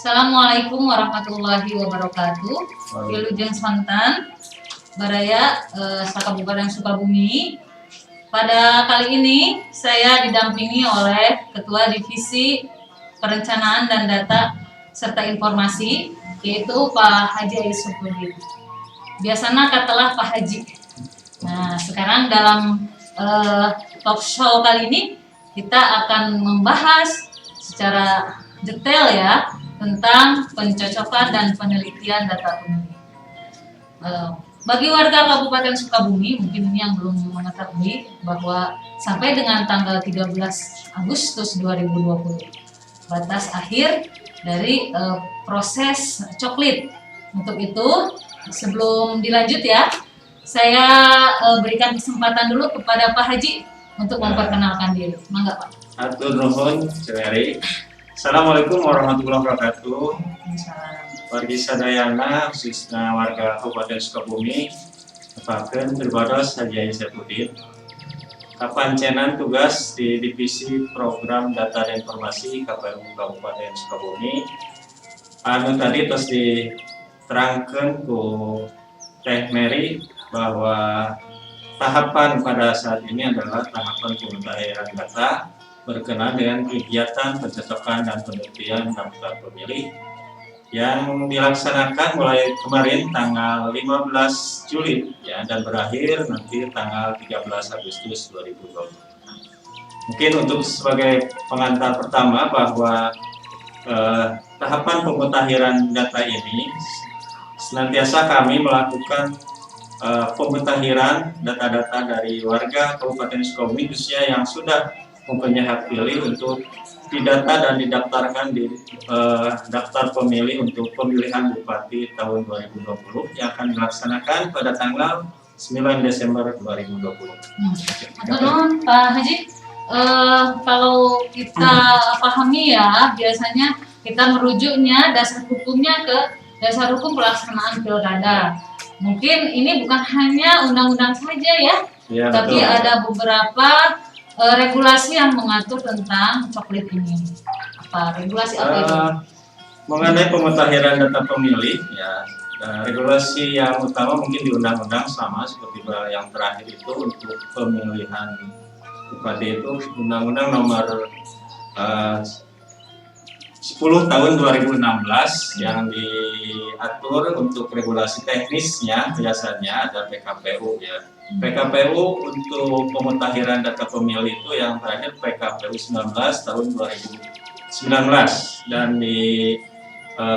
Assalamualaikum warahmatullahi wabarakatuh. Wilujeng Sontan, Baraya, Kabupaten Sukabumi. Pada kali ini saya didampingi oleh Ketua Divisi Perencanaan dan Data serta Informasi, yaitu Pak Haji Aisopudin. Biasanya katalah Pak Haji. Nah, sekarang dalam talk show kali ini kita akan membahas secara detail ya tentang pencocokan dan penelitian data pemilih. Bagi warga Kabupaten Sukabumi, mungkin ini yang belum mengetahui bahwa sampai dengan tanggal 13 Agustus 2020, batas akhir dari proses coklit. Untuk itu, sebelum dilanjut ya, saya berikan kesempatan dulu kepada Pak Haji untuk memperkenalkan diri. Mangga Pak. Atur nuhun, Ceweri. Assalamualaikum warahmatullahi wabarakatuh. Wargi sadayana, khususnya warga Kabupaten Sukabumi, Paken Terbados Haji Aisopudin. Kapancenan tugas di Divisi Program Data dan Informasi KPU Kabupaten Sukabumi. Anu tadi terus diterangkan ku Teh Mary bahwa tahapan pada saat ini adalah tahapan pemutahiran data berkenaan dengan kegiatan pencocokan dan penelitian daftar pemilih yang dilaksanakan mulai kemarin tanggal 15 Juli ya, dan berakhir nanti tanggal 13 Agustus 2020. Mungkin untuk sebagai pengantar pertama bahwa tahapan pemutahiran data ini senantiasa kami melakukan pemutahiran data-data dari warga Kabupaten Sukabumi khususnya yang sudah mempunyai hak pilih untuk didata dan didaftarkan di daftar pemilih untuk pemilihan Bupati tahun 2020 yang akan dilaksanakan pada tanggal 9 Desember 2020. Pak Haji, kalau kita pahami ya, biasanya kita merujuknya dasar hukumnya ke dasar hukum pelaksanaan pilkada. Mungkin ini bukan hanya undang-undang saja ya, tapi betul. Ada beberapa regulasi yang mengatur tentang coklit ini. Apa regulasi apa itu? Mengenai pemutahiran data pemilih ya, regulasi yang utama mungkin di undang-undang sama seperti yang terakhir itu untuk pemilihan bupati itu Undang-Undang Nomor 10 tahun 2016 yang diatur untuk regulasi teknisnya biasanya ada PKPU ya. PKPU untuk pemutahiran data pemilih itu yang terakhir PKPU 19 tahun 2019 dan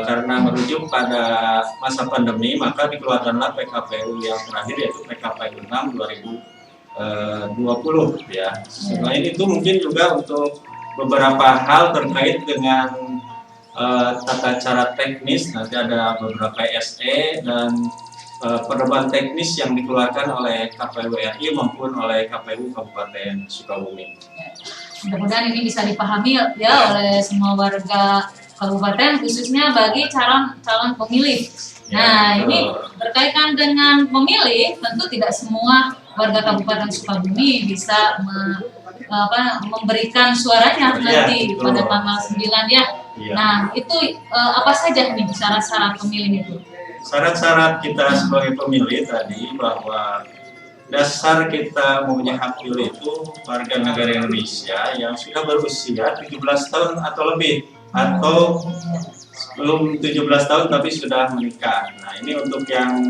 karena merujuk pada masa pandemi maka dikeluarkanlah PKPU yang terakhir yaitu PKPU 6 2020 ya. Selain itu mungkin juga untuk beberapa hal terkait dengan tata cara teknis nanti ada beberapa SE dan pedoman teknis yang dikeluarkan oleh KPU RI maupun oleh KPU Kabupaten Sukabumi. Mudah-mudahan ini bisa dipahami ya oleh semua warga kabupaten khususnya bagi calon pemilih. Nah, ini berkaitan dengan pemilih, tentu tidak semua warga Kabupaten Sukabumi bisa memberikan suaranya nanti pada tanggal 9 ya. Nah, itu apa saja nih syarat-syarat pemilih itu? Syarat-syarat kita sebagai pemilih tadi bahwa dasar kita mempunyai hak pilih itu warga negara Indonesia yang sudah berusia 17 tahun atau lebih atau belum 17 tahun tapi sudah menikah. Nah, ini untuk yang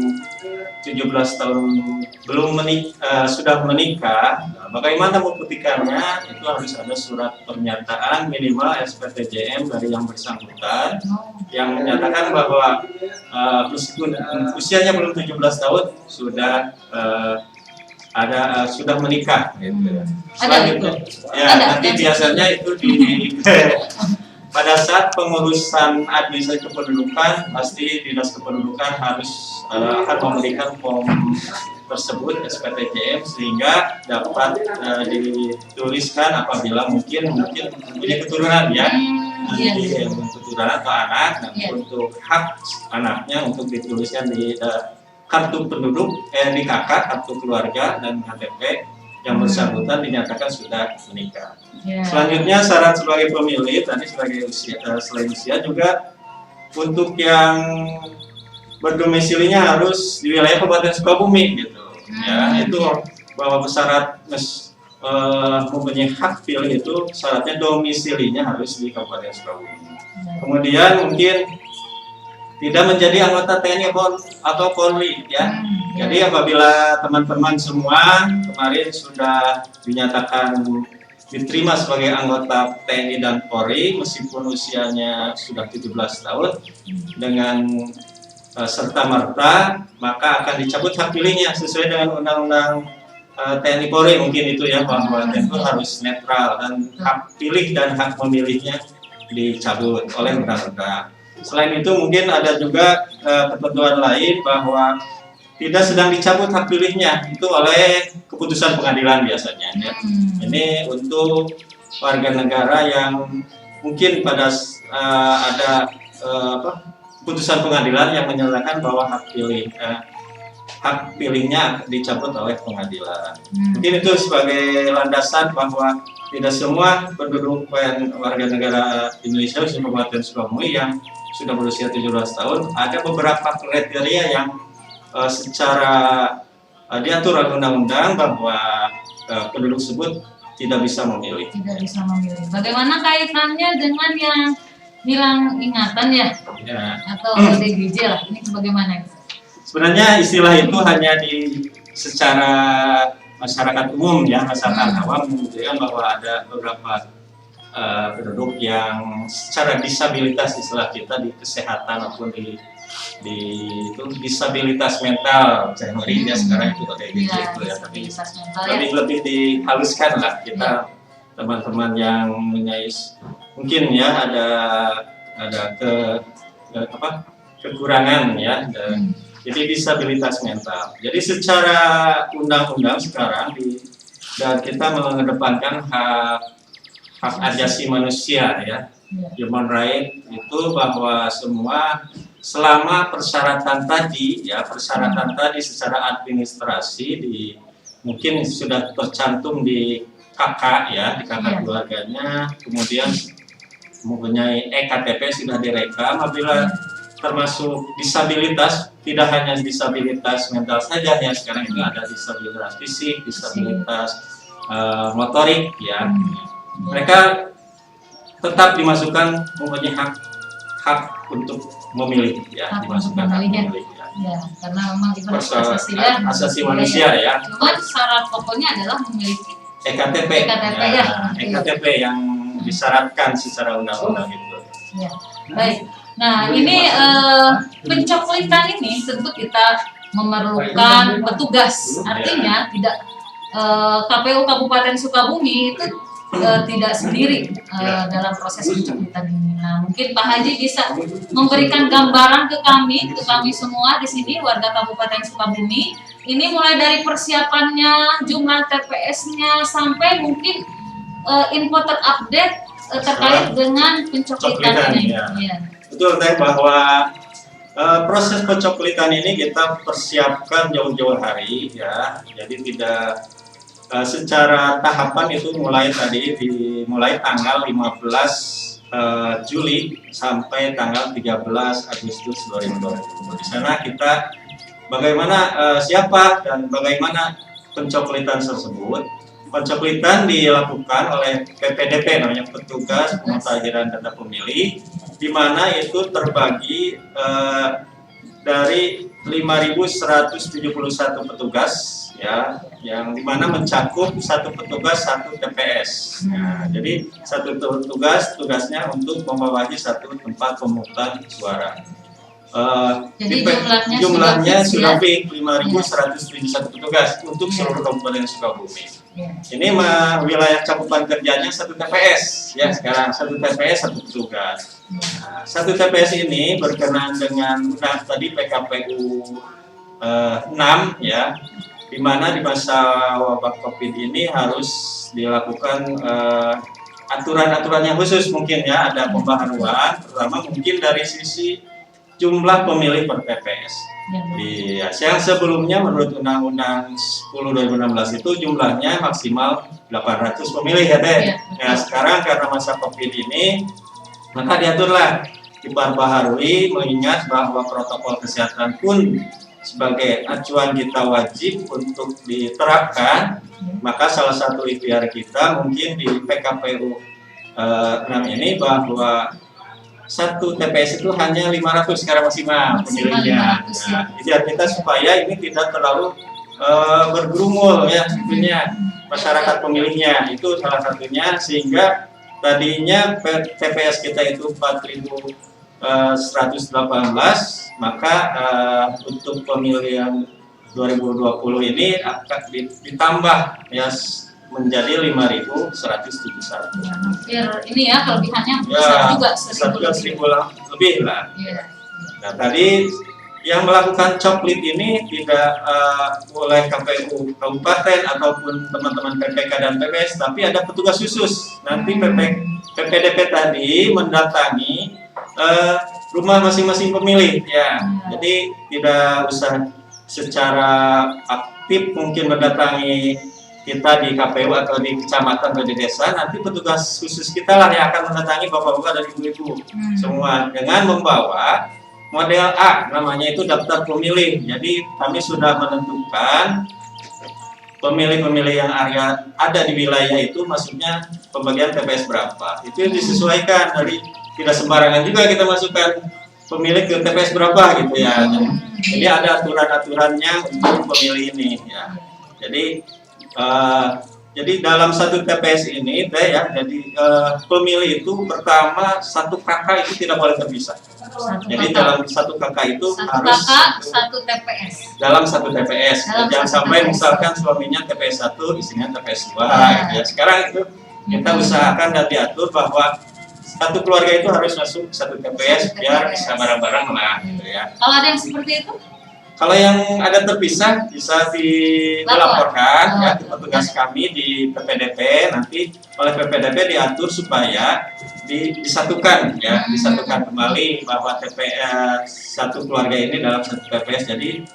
17 tahun belum sudah menikah, nah, bagaimana membuktikannya? Itu harus ada surat pernyataan minimal SPTJM dari yang bersangkutan yang menyatakan bahwa meskipun usianya belum 17 tahun sudah sudah menikah gitu. Selanjutnya ya nanti biasanya itu di pada saat pengurusan administrasi kependudukan pasti Dinas Kependudukan akan memberikan form tersebut SPTJM sehingga dapat dituliskan apabila mungkin punya keturunan ya nanti keturunan atau anak untuk hak anaknya untuk dituliskan di kartu penduduk di KK kartu keluarga dan KTP yang bersangkutan dinyatakan sudah menikah. Selanjutnya syarat sebagai pemilih tadi sebagai usia, selain usia juga untuk yang berdomisilinya harus di wilayah Kabupaten Sukabumi gitu. Ya, itu bahwa syarat mempunyai hak pilih itu syaratnya domisilinya harus di Kabupaten Sukabumi. Kemudian mungkin tidak menjadi anggota TNI atau Polri ya. Jadi apabila teman-teman semua kemarin sudah dinyatakan diterima sebagai anggota TNI dan Polri meskipun usianya sudah 17 tahun dengan serta merta, maka akan dicabut hak pilihnya sesuai dengan undang-undang TNI Polri mungkin itu ya, bahwa itu harus netral dan hak pilih dan hak memilihnya dicabut oleh undang-undang. Selain itu mungkin ada juga ketentuan lain bahwa tidak sedang dicabut hak pilihnya itu oleh keputusan pengadilan biasanya ya. Ini untuk warga negara yang mungkin pada ada putusan pengadilan yang menyatakan bahwa hak pilihnya dicabut oleh pengadilan. Mungkin itu sebagai landasan bahwa tidak semua penduduk warga negara Indonesia di Kabupaten Sukabumi yang sudah berusia 17 tahun, ada beberapa kriteria yang secara diatur oleh undang-undang bahwa penduduk tersebut tidak bisa memilih. Tidak bisa memilih. Bagaimana kaitannya dengan yang hilang ingatan ya? Atau ODGJ lah, ini bagaimana? Sebenarnya istilah itu hanya secara masyarakat umum ya, masyarakat awam menunjukkan bahwa ada beberapa penduduk yang secara disabilitas istilah kita di kesehatan maupun di disabilitas mental, ya sekarang itu ODGJ itu ya, tapi lebih dihaluskan lah kita teman-teman yang mempunyai mungkin ya ada kekurangan ya, jadi disabilitas mental. Jadi secara undang-undang sekarang dan kita mengedepankan hak asasi manusia ya, human right itu bahwa semua selama persyaratan tadi secara administrasi mungkin sudah tercantum di KK ya, di KK keluarganya, kemudian mempunyai EKTP sudah direkam. Apabila termasuk disabilitas, tidak hanya disabilitas mental saja ya, sekarang itu ada disabilitas fisik, disabilitas motorik ya. Mereka tetap dimasukkan mempunyai hak untuk memilih ya, dimasukkan hak memilih ya. Ya, karena memang itu asasi manusia ya. Cuman syarat pokoknya adalah memiliki EKTP ya. EKTP yang disyaratkan secara undang-undang itu. Ya, baik. Nah, ini pencoplitan ini tentu kita memerlukan petugas. Artinya tidak KPU Kabupaten Sukabumi itu tidak sendiri dalam proses pencoplitan ini. Nah, mungkin Pak Haji bisa memberikan gambaran ke kami semua di sini warga Kabupaten Sukabumi. Ini mulai dari persiapannya, jumlah TPS-nya sampai mungkin info terupdate terkait dengan pencoplitan ini. Ya. Betul teh, bahwa proses pencoklitan ini kita persiapkan jauh-jauh hari ya. Jadi tidak secara tahapan itu mulai tanggal 15 Juli sampai tanggal 13 Agustus 2020. Di sana kita siapa dan bagaimana pencoklitan tersebut. Pencoklitan dilakukan oleh PPDP, namanya petugas pemutahiran data pemilih, di mana itu terbagi dari 5.171 petugas ya, yang dimana mencakup satu petugas satu TPS. Nah, jadi satu petugas tugasnya untuk membawahi satu tempat pemungutan suara. Jadi jumlahnya sudah fix 5.171 petugas untuk seluruh Kabupaten Sukabumi. Ini wilayah cakupan kerjanya satu TPS ya, sekarang satu TPS satu petugas. Nah, satu TPS ini berkenaan dengan tadi PKPU 6 ya, di mana di masa wabah COVID ini harus dilakukan aturan-aturan yang khusus mungkin ya, ada pembaharuan, terutama mungkin dari sisi jumlah pemilih per TPS. Yang sebelumnya menurut Undang-Undang 10 2016 itu jumlahnya maksimal 800 pemilih ya teh. Ya, sekarang karena masa COVID ini maka diaturlah diperbaharui mengingat bahwa protokol kesehatan pun sebagai acuan kita wajib untuk diterapkan. Maka salah satu ikhtiar kita mungkin di PKPU 6 ini bahwa satu TPS itu hanya 500 secara maksimal pemilihnya. Nah, ikhtiar kita supaya ini tidak terlalu bergerumul ya tentunya masyarakat pemilihnya, itu salah satunya, sehingga tadinya TPS kita itu 4.118, maka untuk pemilihan 2020 ini akan ditambah ya menjadi 5.171. Hampir ini ya kelebihannya Ya, juga 1.000 lebih lah. Ya. Nah, tadi yang melakukan coklit ini tidak oleh KPU Kabupaten ataupun teman-teman PPK dan PPS, tapi ada petugas khusus. Nanti PPDP tadi mendatangi rumah masing-masing pemilih ya. Jadi tidak usah secara aktif mungkin mendatangi kita di KPU atau di kecamatan atau di desa. Nanti petugas khusus kita lah yang akan mendatangi bapak-bapak dan ibu-ibu semua dengan membawa model A, namanya itu daftar pemilih. Jadi kami sudah menentukan pemilih-pemilih yang ada di wilayah itu, maksudnya pembagian TPS berapa. Itu yang disesuaikan, dari tidak sembarangan juga kita masukkan pemilih ke TPS berapa gitu ya. Jadi ada aturan-aturannya untuk pemilih ini ya. Jadi dalam satu TPS ini ya, jadi pemilih itu pertama satu kakak itu tidak boleh terpisah. Jadi dalam satu kakak itu harus satu TPS. Dalam satu TPS. Jangan sampai misalkan suaminya TPS 1, istrinya TPS 2 gitu ya. Sekarang itu kita usahakan dan diatur bahwa satu keluarga itu harus masuk satu TPS biar bisa bareng-bareng lah gitu ya. Kalau ada yang seperti itu? Kalau yang ada terpisah bisa dilaporkan ya ke petugas kami di PPDP. Nanti oleh PPDP diatur supaya disatukan ya, disatukan kembali bahwa TPS satu keluarga ini dalam satu TPS. Jadi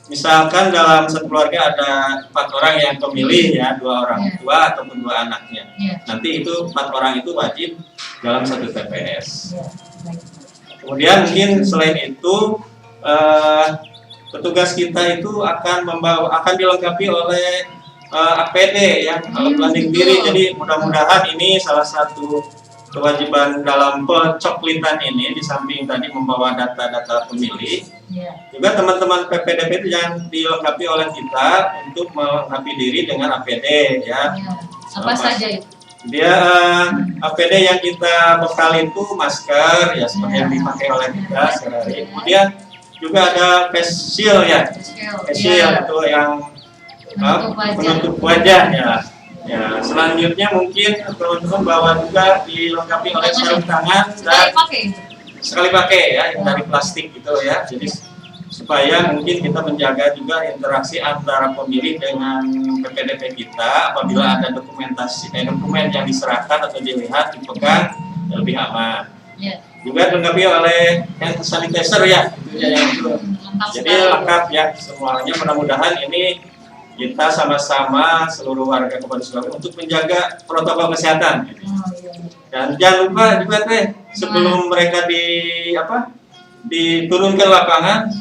misalkan dalam satu keluarga ada 4 orang yang pemilih ya, 2 orang tua ataupun 2 anaknya. Nanti itu 4 orang itu wajib dalam satu TPS. Kemudian mungkin selain itu petugas kita itu akan dilengkapi oleh APD ya, alat pelindung diri. Jadi mudah-mudahan ini salah satu kewajiban dalam pencoklitan ini, di samping tadi membawa data-data pemilih, juga teman-teman PPDP itu yang dilengkapi oleh kita untuk melengkapi diri dengan APD ya. Apa saja itu? Dia APD yang kita bekal itu masker ya, seperti yang dipakai oleh kita sehari-hari. Kemudian juga ada face shield ya, face shield itu yang penutup wajah ya. Ya, selanjutnya mungkin teman-teman bawa juga dilengkapi oleh sarung tangan dan sekali pakai ya, yang dari plastik gitu ya. Jadi supaya mungkin kita menjaga juga interaksi antara pemilih dengan PPDP kita. Apabila ada dokumen yang diserahkan atau dilihat, dipegang, lebih aman. Juga dilengkapi oleh hand sanitizer ya, itu. Jadi lengkap ya semuanya. Mudah-mudahan ini kita sama-sama seluruh warga Kabupaten Sukabumi untuk menjaga protokol kesehatan. Dan jangan lupa juga sebelum mereka diturunkan lapangan,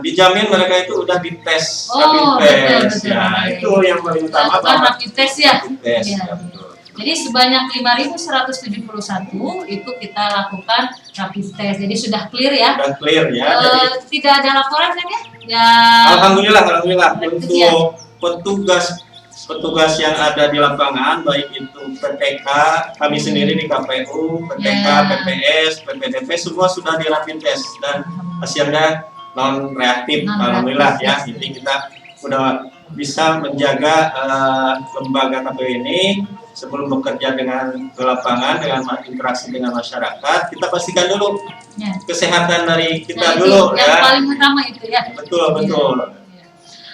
dijamin mereka itu udah dites rapid test. Ya, itu yang paling utama. Rapid test ya. Betul. Jadi sebanyak 5.171 itu kita lakukan rapid test. Jadi sudah clear ya. Sudah clear ya. Tidak ada laporan kan ya? Alhamdulillah. Untuk petugas yang ada di lapangan, baik itu PPK, kami sendiri di KPU, PPK, PPS, PPDP, semua sudah di rapid test dan hasilnya non reaktif. Alhamdulillah ya. Jadi kita sudah bisa menjaga lembaga KPU ini sebelum bekerja dengan ke lapangan, dengan interaksi dengan masyarakat, kita pastikan dulu kesehatan dari kita dulu yang ya. Paling utama itu ya. Betul.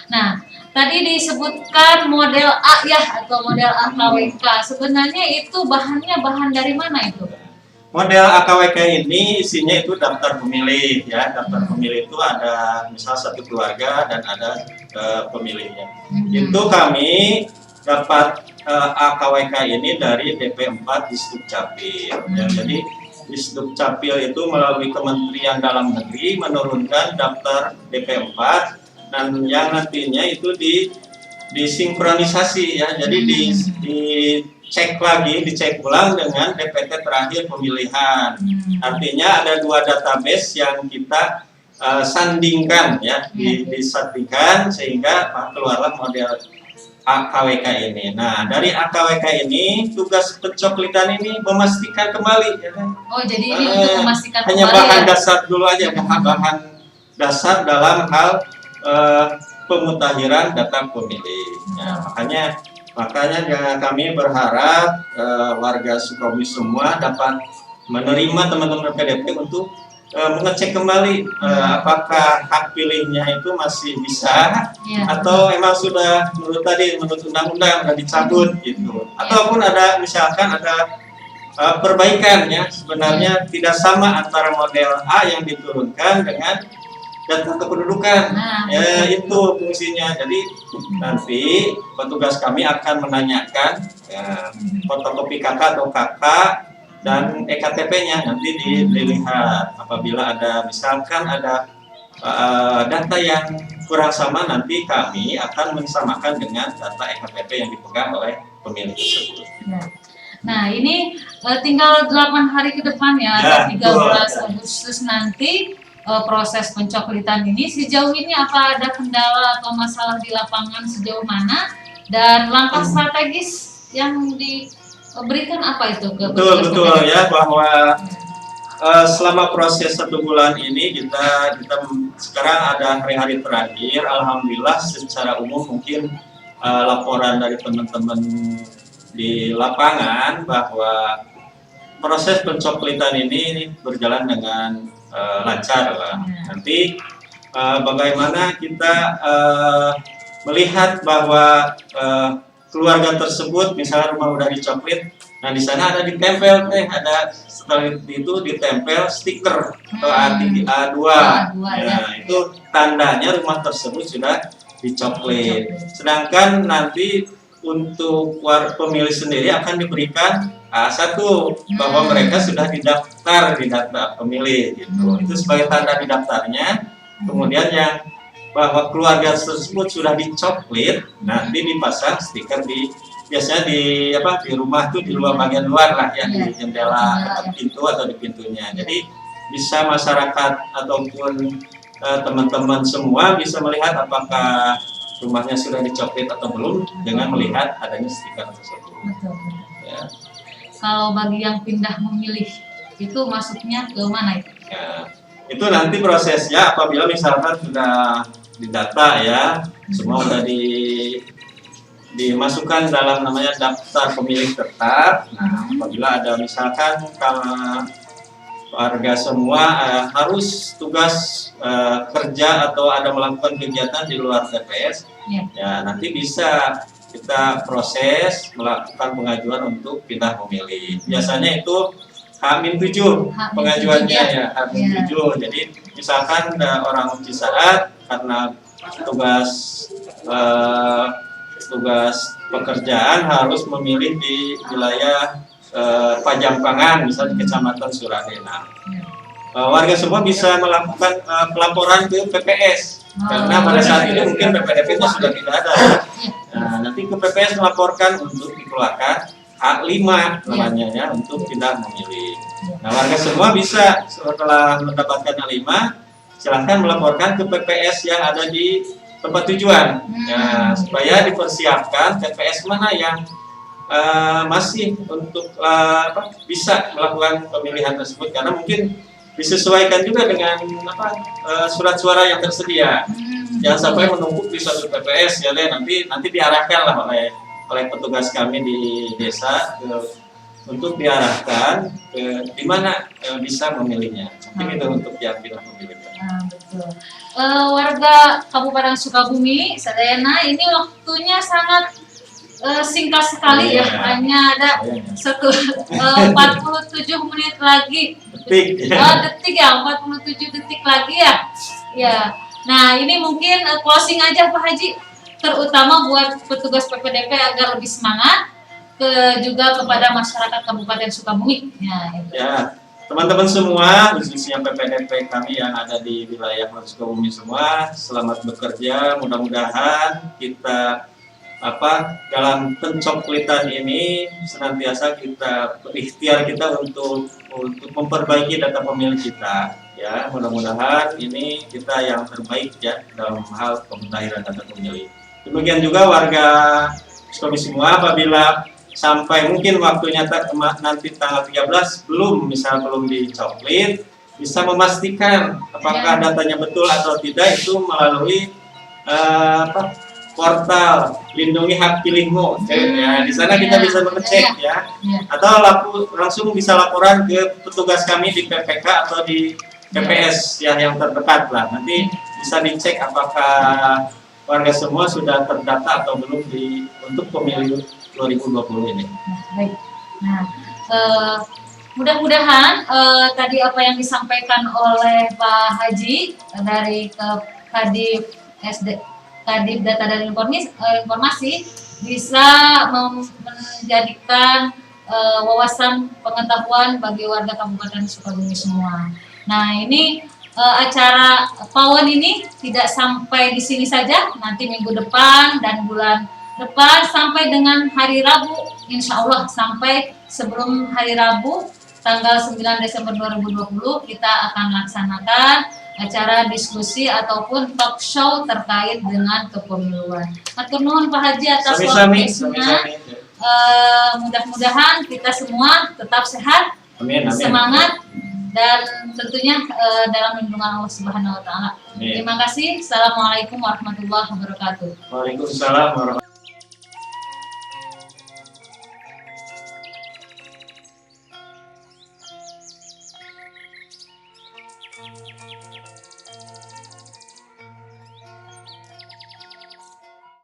Nah, tadi disebutkan model A ya, atau model AKWK. Sebenarnya itu bahannya bahan dari mana itu? Model AKWK ini isinya itu daftar pemilih ya. Daftar pemilih itu ada misal satu keluarga dan ada pemilihnya. Itu kami dapat AKWK ini dari DP4 di Sdukcapil. Ya, jadi Disdukcapil itu melalui Kementerian Dalam Negeri menurunkan daftar DP4 dan yang nantinya itu disinkronisasi ya, jadi dicek lagi, dicek ulang dengan DPT terakhir pemilihan. Artinya ada dua database yang kita sandingkan ya, disandingkan sehingga keluarlah model AKWK ini. Nah, dari AKWK ini tugas pencoklitan ini memastikan kembali ya. Oh, jadi ini untuk memastikan hanya kembali bahan ya? dasar dulu aja, bahan dasar dalam hal pemutahiran data pemilih. Nah, makanya kami berharap warga Sukabumi semua dapat menerima teman-teman PDP untuk mengecek kembali apakah hak pilihnya itu masih bisa atau emang sudah menurut undang-undang sudah dicabut gitu, ataupun ada misalkan ada perbaikan ya, sebenarnya tidak sama antara model A yang diturunkan dengan data kependudukan. Itu fungsinya. Jadi nanti petugas kami akan menanyakan fotokopi kakak atau kakak dan EKTP-nya nanti dilihat. Apabila ada misalkan ada data yang kurang sama, nanti kami akan mensamakan dengan data EKTP yang dipegang oleh pemilih tersebut. Nah, ini tinggal 8 hari ke depan ya, 13 Agustus nanti proses pencoklitan ini. Sejauh ini apa ada kendala atau masalah di lapangan sejauh mana, dan langkah strategis yang diberikan apa itu ke betul ya, bahwa selama proses 1 bulan ini kita sekarang ada hari-hari terakhir, alhamdulillah secara umum mungkin laporan dari teman-teman di lapangan bahwa proses pencoklitan ini berjalan dengan lancar lah. Nanti bagaimana kita melihat bahwa keluarga tersebut misalnya rumah udah dicoklit, nah di sana ada ditempel ada setelah itu ditempel stiker atau A2 ya, itu tandanya rumah tersebut sudah dicoklit. Sedangkan nanti untuk pemilih sendiri akan diberikan A1 bahwa mereka sudah didaftar di data pemilih gitu. Itu sebagai tanda didaftarnya. Kemudian yang bahwa keluarga tersebut sudah dicoklit, nanti dipasang stiker biasanya di rumah tuh di luar bagian luar lah ya, di jendela atau pintu atau di pintunya. Jadi bisa masyarakat ataupun teman-teman semua bisa melihat apakah rumahnya sudah dicoklit atau belum dengan melihat adanya stiker tersebut. Ya. Kalau bagi yang pindah memilih itu masuknya ke mana itu? Ya, itu nanti prosesnya apabila misalkan sudah didata ya, semua sudah dimasukkan dalam namanya daftar pemilih tetap. Nah, apabila ada misalkan kalau warga semua harus tugas kerja atau ada melakukan kegiatan di luar TPS, ya nanti bisa kita proses melakukan pengajuan untuk pindah memilih. Biasanya itu H-7 pengajuannya ya, H-7. Jadi misalkan orang Cisaat karena tugas pekerjaan harus memilih di wilayah Pajampangan, misalnya di Kecamatan Suradena. Warga semua bisa melakukan pelaporan ke PPS karena pada saat itu mungkin PPDP-nya sudah tidak ada. Nah, nanti ke PPS melaporkan untuk dikeluarkan H5 namanya ya, untuk tidak memilih. Nah, warga semua bisa setelah mendapatkan H5 silahkan melaporkan ke PPS yang ada di tempat tujuan, ya, supaya dipersiapkan TPS mana yang masih untuk bisa melakukan pemilihan tersebut, karena mungkin disesuaikan juga dengan surat suara yang tersedia. Jangan sampai menumpuk di suatu TPS ya, nanti diarahkan lah oleh petugas kami di desa untuk diarahkan ke di mana bisa memilihnya. Mungkin itu untuk yang pindah memilih. Betul. Warga Kabupaten Sukabumi, Sadayana, ini waktunya sangat singkat sekali ya, hanya ada 47 menit lagi. Detik ya, 47 detik lagi ya. Ya. Nah, ini mungkin closing aja Pak Haji, terutama buat petugas PPDP agar lebih semangat, juga kepada masyarakat Kabupaten Sukabumi. Ya, Teman-teman semua, khususnya PPDP kami yang ada di wilayah Kabupaten Sukabumi semua, selamat bekerja. Mudah-mudahan kita dalam pencoklitan ini senantiasa kita berikhtiar kita untuk memperbaiki data pemilih kita. Ya, mudah-mudahan ini kita yang terbaik ya dalam hal pemutahiran data pemilih. Demikian juga warga Sukabumi semua, apabila sampai mungkin waktunya nanti tanggal 13 belum dicoklit, bisa memastikan apakah datanya betul atau tidak itu melalui portal lindungi hak pilihmu. Ya, di sana kita bisa mengecek ya. Atau langsung bisa laporan ke petugas kami di PPK atau di PPS yang terdekat lah. Nanti bisa dicek apakah warga semua sudah terdata atau belum untuk pemilu 2020 ini. Baik. Nah, mudah-mudahan tadi apa yang disampaikan oleh Pak Haji dari Kadif Data dan Informasi bisa menjadikan wawasan pengetahuan bagi warga Kabupaten Sukabumi semua. Nah, ini acara PAWON ini tidak sampai di sini saja, nanti minggu depan dan bulan depan sampai dengan hari Rabu, insya Allah sampai sebelum hari Rabu tanggal 9 Desember 2020 kita akan laksanakan acara diskusi ataupun talk show terkait dengan kepemiluan. Matur nuwun Pak Haji atas waktunya. Mudah-mudahan kita semua tetap sehat, amin. Semangat, dan tentunya dalam lindungan Allah Subhanahu wa taala. Terima kasih. Assalamualaikum warahmatullahi wabarakatuh. Waalaikumsalam warahmatullahi wabarakatuh.